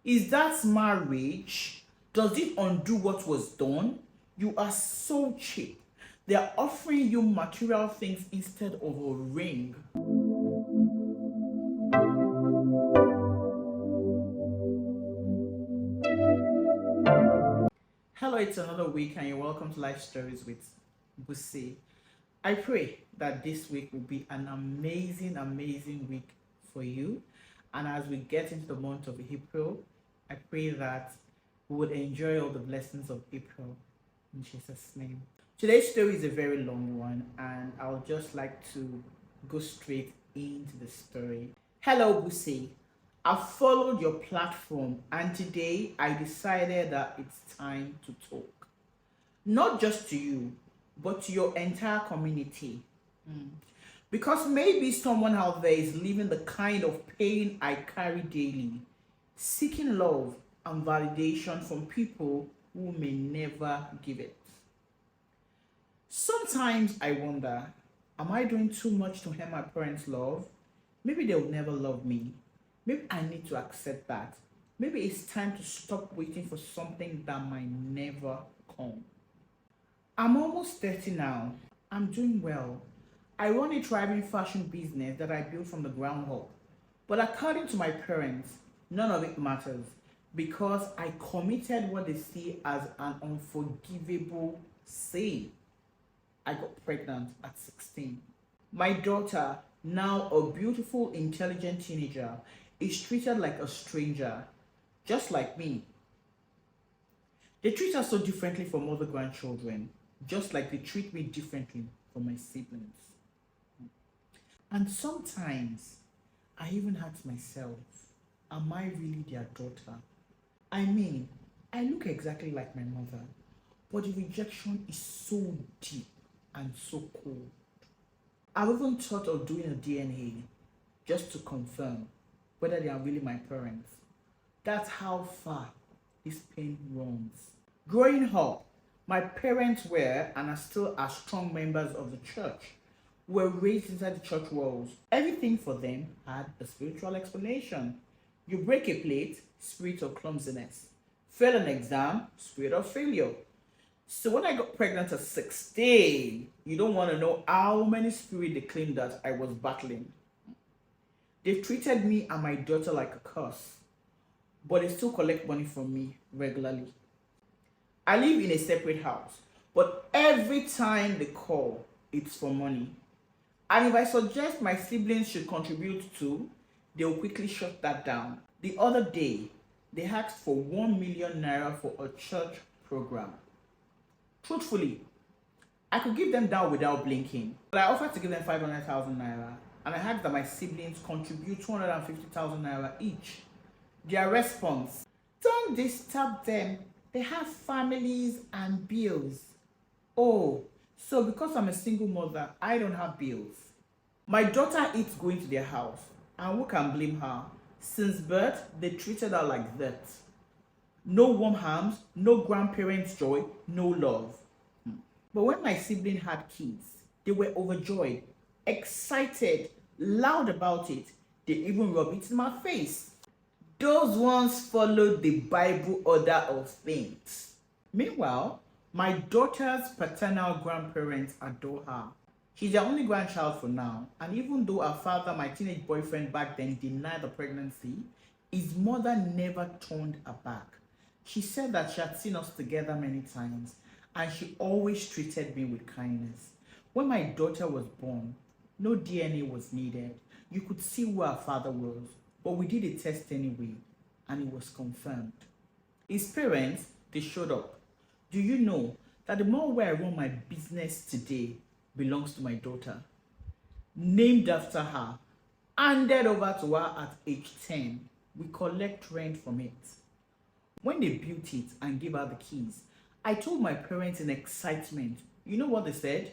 Is that marriage? Does it undo what was done? You are so cheap. They are offering you material things instead of a ring. Hello, it's another week, and you're welcome to Life Stories with Busi. I pray that this week will be an amazing week for you. And as we get into the month of April, I pray that we would enjoy all the blessings of April in Jesus' name. Today's story is a very long one, and I'll just like to go straight into the story. Hello, Busi. I followed your platform, and today I decided that it's time to talk. Not just to you, but to your entire community. Because maybe someone out there is living the kind of pain I carry daily, seeking love and validation from people who may never give it. Sometimes I wonder, am I doing too much to earn my parents' love? Maybe they'll never love me. Maybe I need to accept that. Maybe it's time to stop waiting for something that might never come. I'm almost 30 now. I'm doing well. I run a thriving fashion business that I built from the ground up. But according to my parents, none of it matters because I committed what they see as an unforgivable sin. I got pregnant at 16. My daughter, now a beautiful, intelligent teenager, is treated like a stranger, just like me. They treat her so differently from other grandchildren, just like they treat me differently from my siblings. And sometimes I even ask myself, am I really their daughter? I mean, I look exactly like my mother, but the rejection is so deep and so cold. I've even thought of doing a DNA just to confirm whether they are really my parents. That's how far this pain runs. Growing up, my parents were and are still as strong members of the church. Were raised inside the church walls. Everything for them had a spiritual explanation. You break a plate, spirit of clumsiness. Fail an exam, spirit of failure. So when I got pregnant at 16, you don't want to know how many spirits they claimed that I was battling. They've treated me and my daughter like a curse, but they still collect money from me regularly. I live in a separate house, but every time they call, it's for money. And if I suggest my siblings should contribute too, they'll quickly shut that down. The other day, they asked for 1 million naira for a church program. Truthfully, I could give them that without blinking, but I offered to give them 500,000 naira, and I had that my siblings contribute 250,000 naira each. Their response: don't disturb them. They have families and bills. Oh, so because I'm a single mother, I don't have bills. My daughter hates going to their house, and who can blame her? Since birth, they treated her like that. No warm arms, no grandparents' joy, no love. But when my sibling had kids, they were overjoyed, excited, loud about it. They even rub it in my face. Those ones followed the Bible order of things. Meanwhile, my daughter's paternal grandparents adore her. She's their only grandchild for now, and even though her father, my teenage boyfriend back then, denied the pregnancy, his mother never turned her back. She said that she had seen us together many times, and she always treated me with kindness. When my daughter was born, no DNA was needed. You could see who her father was, but we did a test anyway, and it was confirmed. His parents, they showed up. Do you know that the mall where I run my business today belongs to my daughter? Named after her, handed over to her at age 10. We collect rent from it. When they built it and gave her the keys, I told my parents in excitement. You know what they said?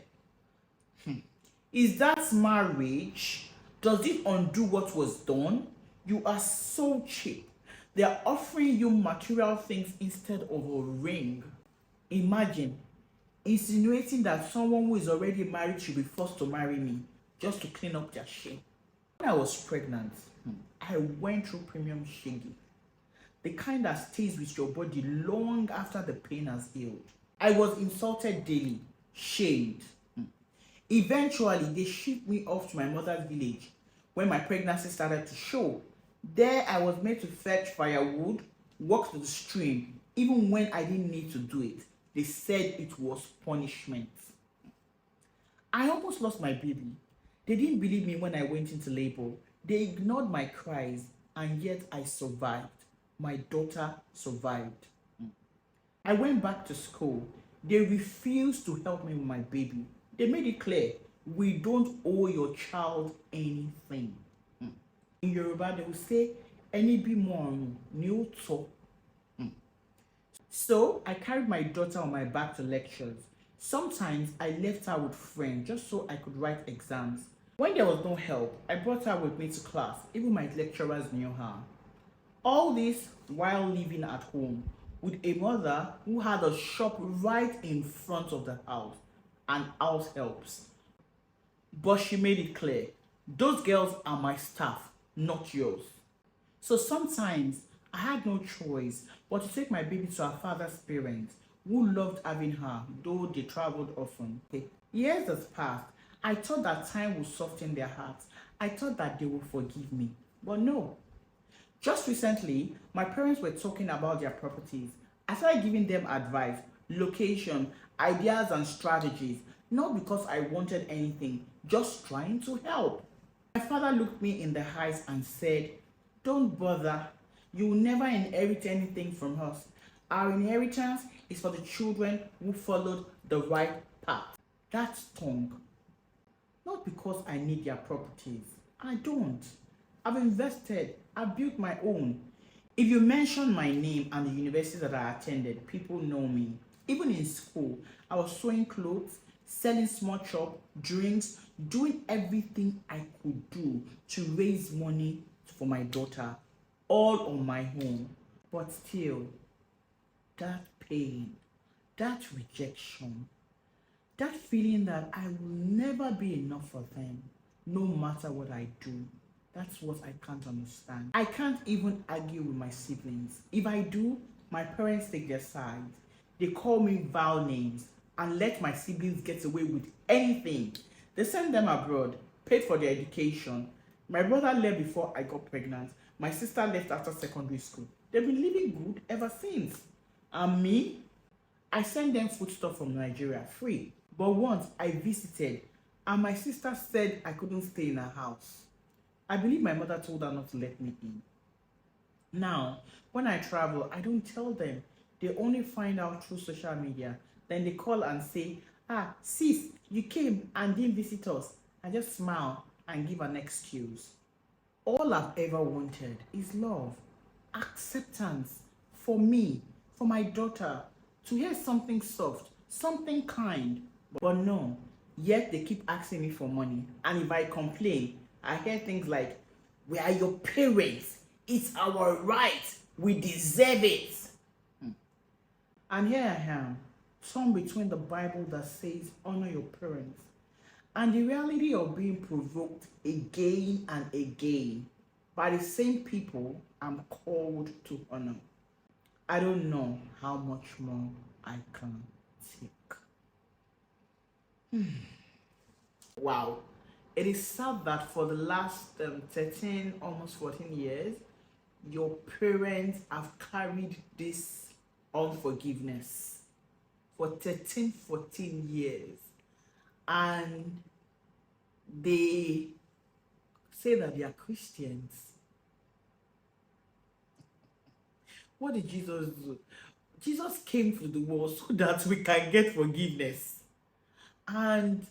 Is that marriage? Does it undo what was done? You are so cheap. They are offering you material things instead of a ring. Imagine insinuating that someone who is already married should be forced to marry me just to clean up their shame. When I was pregnant, I went through premium shaggy. the kind that stays with your body long after the pain has healed. I was insulted daily, shamed. Eventually, they shipped me off to my mother's village when my pregnancy started to show. There, I was made to fetch firewood, walk to the stream, even when I didn't need to do it. They said it was punishment. I almost lost my baby. They didn't believe me when I went into labor. They ignored my cries, and yet I survived. My daughter survived. I went back to school. They refused to help me with my baby. They made it clear, we don't owe your child anything. In Yoruba, they will say, "Eni bimo ni o to." So I carried my daughter on my back to lectures. Sometimes I left her with friends just so I could write exams. When there was no help, I brought her with me to class. Even my lecturers knew her. All this while living at home with a mother who had a shop right in front of the house and house helps. But she made it clear, those girls are my staff, not yours. So sometimes I had no choice but to take my baby to her father's parents, who loved having her, though they traveled often. Years has passed. I thought that time would soften their hearts. I thought that they would forgive me. But no. Just recently, my parents were talking about their properties. I started giving them advice, location, ideas and strategies, not because I wanted anything, just trying to help. My father looked me in the eyes and said, "Don't bother. You will never inherit anything from us. Our inheritance is for the children who followed the right path." That stung. Not because I need their properties. I don't. I've invested. I've built my own. If you mention my name and the university that I attended, people know me. Even in school, I was sewing clothes, selling small chop, drinks, doing everything I could do to raise money for my daughter, all on my own. But still, that pain, that rejection, that feeling that I will never be enough for them, no matter what I do, that's what I can't understand. I can't even argue with my siblings. If I do, my parents take their side. They call me vile names and let my siblings get away with anything. They send them abroad, paid for their education. My brother left before I got pregnant. My sister left after secondary school. They've been living good ever since. And me, I send them foodstuff from Nigeria free. But once I visited and my sister said I couldn't stay in her house. I believe my mother told her not to let me in. Now, when I travel, I don't tell them. They only find out through social media. Then they call and say, sis, you came and didn't visit us. I just smile and give an excuse. All I've ever wanted is love, acceptance for me, for my daughter, to hear something soft, something kind. But no, yet they keep asking me for money. And if I complain, I hear things like, "We are your parents. It's our right. We deserve it." And here I am, torn between the Bible that says honor your parents and the reality of being provoked again and again by the same people I'm called to honor. I don't know how much more I can take. Wow. It is sad that for the last 13, almost 14 years, your parents have carried this unforgiveness for 13, 14 years. And they say that they are Christians. What did Jesus do? Jesus came to the world so that we can get forgiveness. And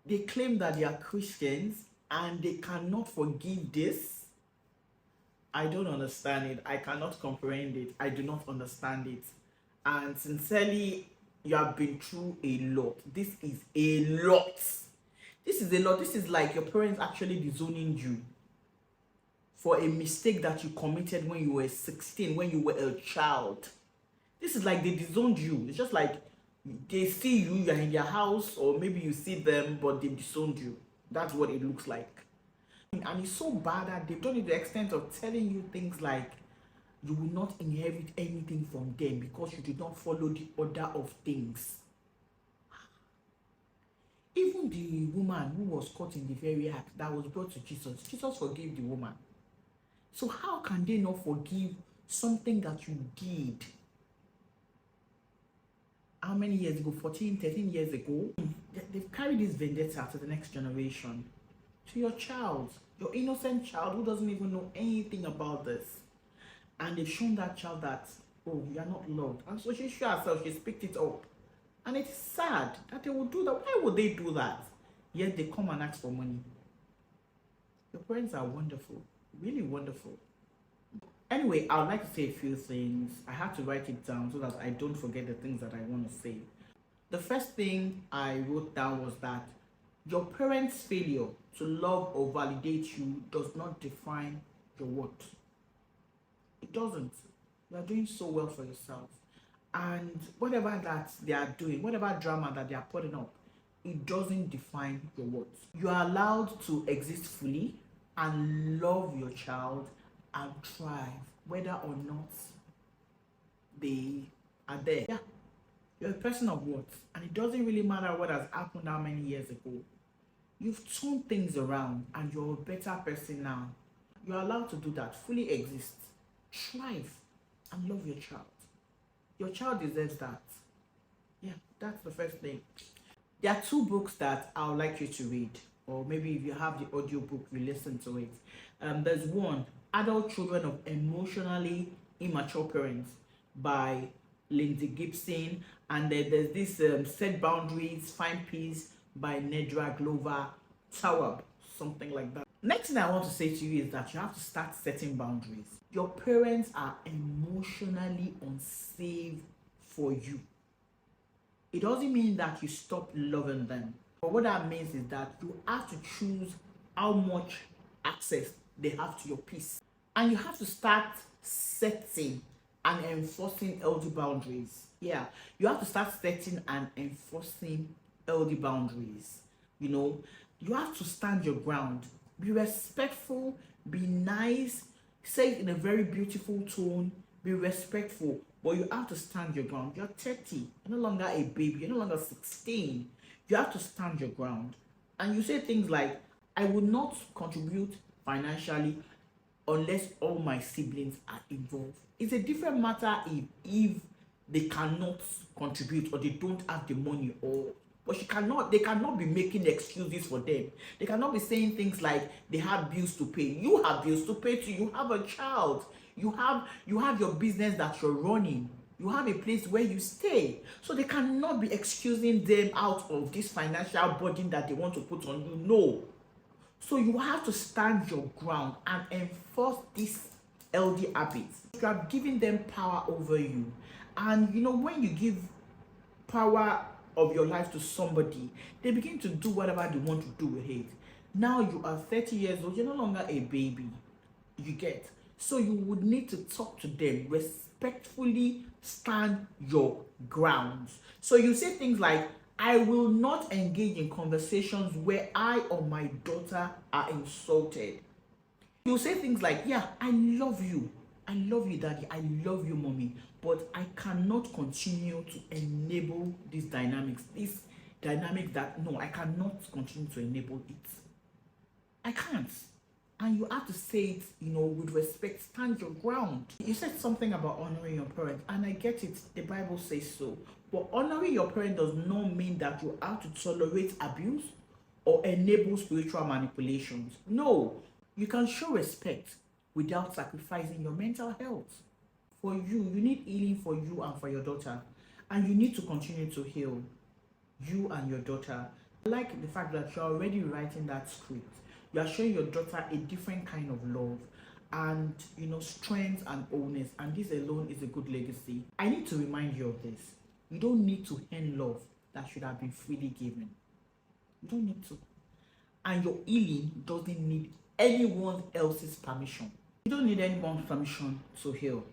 they claim that they are Christians and they cannot forgive this. I don't understand it. I cannot comprehend it. I do not understand it. And sincerely, you have been through a lot. This is a lot. This is a lot. This is like your parents actually disowning you for a mistake that you committed when you were 16, when you were a child. This is like they disowned you. It's just like they see you, you're in their house, or maybe you see them, but they disowned you. That's what it looks like. And it's so bad that they've done it to the extent of telling you things like, you will not inherit anything from them because you did not follow the order of things. Even the woman who was caught in the very act that was brought to Jesus, Jesus forgave the woman. So how can they not forgive something that you did? How many years ago? 14, 13 years ago? They've carried this vendetta to the next generation, to your child, your innocent child who doesn't even know anything about this. And they've shown that child that, oh, you are not loved. And so she showed herself, she picked it up. And it's sad that they would do that. Why would they do that? Yet they come and ask for money. Your parents are wonderful, really wonderful. Anyway, I would like to say a few things. I had to write it down so that I don't forget the things that I want to say. The first thing I wrote down was that your parents' failure to love or validate you does not define your worth. It doesn't. You are doing so well for yourself. And whatever that they are doing, whatever drama that they are putting up, it doesn't define your worth. You are allowed to exist fully and love your child and thrive, whether or not they are there. Yeah, you're a person of worth, and it doesn't really matter what has happened how many years ago. You've turned things around and you're a better person now. You're allowed to do that, fully exist, thrive, and love your child. Your child deserves that. Yeah, that's the first thing. There are two books that I would like you to read, or maybe if you have the audio book, you listen to it. There's one, Adult Children of Emotionally Immature Parents by Lindsay Gibson, and then there's this Set Boundaries, Find Peace by Nedra Glover Tawab, something like that. Next thing I want to say to you is that you have to start setting boundaries. Your parents are emotionally unsafe for you. It doesn't mean that you stop loving them. But what that means is that you have to choose how much access they have to your peace. And you have to start setting and enforcing healthy boundaries. Yeah, you have to start setting and enforcing healthy boundaries. You have to stand your ground. Be respectful, be nice, say it in a very beautiful tone, be respectful, but you have to stand your ground. You're 30, you're no longer a baby, you're no longer 16. You have to stand your ground. And you say things like, I will not contribute financially unless all my siblings are involved. It's a different matter if they cannot contribute or they don't have the money, but they cannot be making excuses for them. They cannot be saying things like they have bills to pay. You have bills to pay too. You have a child. You have your business that you're running. You have a place where you stay. So they cannot be excusing them out of this financial burden that they want to put on you. No. So you have to stand your ground and enforce these healthy habits. You are giving them power over you. And when you give power of your life to somebody, they begin to do whatever they want to do with it. Now you are 30 years old, you're no longer a baby. You get? So you would need to talk to them, respectfully stand your ground. So you say things like, I will not engage in conversations where I or my daughter are insulted. You say things like, yeah, I love you, daddy, I love you, mommy, but I cannot continue to enable these dynamics that, no, I cannot continue to enable it. I can't. And you have to say it, with respect, stand your ground. You said something about honoring your parents, and I get it, the Bible says so. But honoring your parents does not mean that you have to tolerate abuse or enable spiritual manipulations. No, you can show respect without sacrificing your mental health. For you need healing for you and for your daughter. And you need to continue to heal you and your daughter. I like the fact that you're already writing that script. You are showing your daughter a different kind of love and, strength and wholeness. And this alone is a good legacy. I need to remind you of this. You don't need to earn love that should have been freely given. You don't need to. And your healing doesn't need anyone else's permission. You don't need anyone's permission to heal.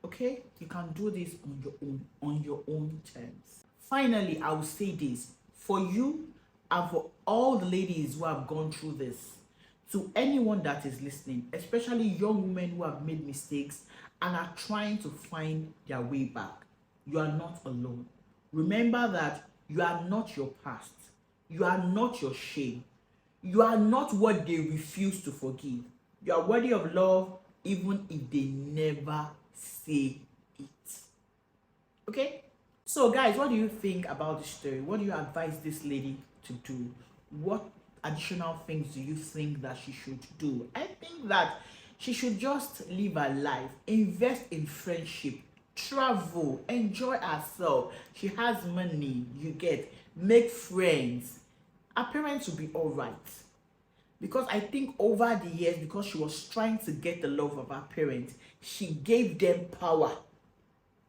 Okay? You can do this on your own terms. Finally, I will say this. For you and for all the ladies who have gone through this, To anyone that is listening, especially young women who have made mistakes and are trying to find their way back, you are not alone. Remember that you are not your past, you are not your shame, you are not what they refuse to forgive. You are worthy of love even if they never say it. Okay? So, guys, what do you think about the story? What do you advise this lady to do? What additional things do you think that she should do? I think that she should just live her life, invest in friendship, travel, enjoy herself. She has money, you get, make friends. Her parents will be all right. Because I think over the years, because she was trying to get the love of her parents, she gave them power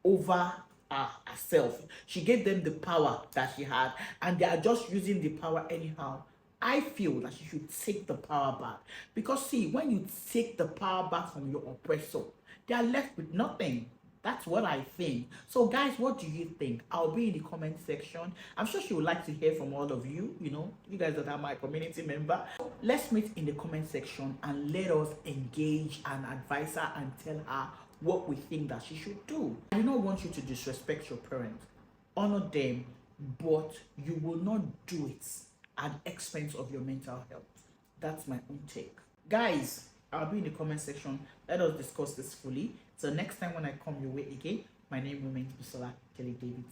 over herself. She gave them the power that she had, and they are just using the power anyhow. I feel that she should take the power back. Because see, when you take the power back from your oppressor, they are left with nothing. That's what I think. So guys, what do you think? I'll be in the comment section. I'm sure she would like to hear from all of you, you guys that are my community member. Let's meet in the comment section and let us engage and advise her and tell her what we think that she should do. I do not want you to disrespect your parents. Honor them, but you will not do it at the expense of your mental health. That's my own take. Guys, I'll be in the comment section. Let us discuss this fully. So next time when I come your way again, my name remains Busola Kelly David.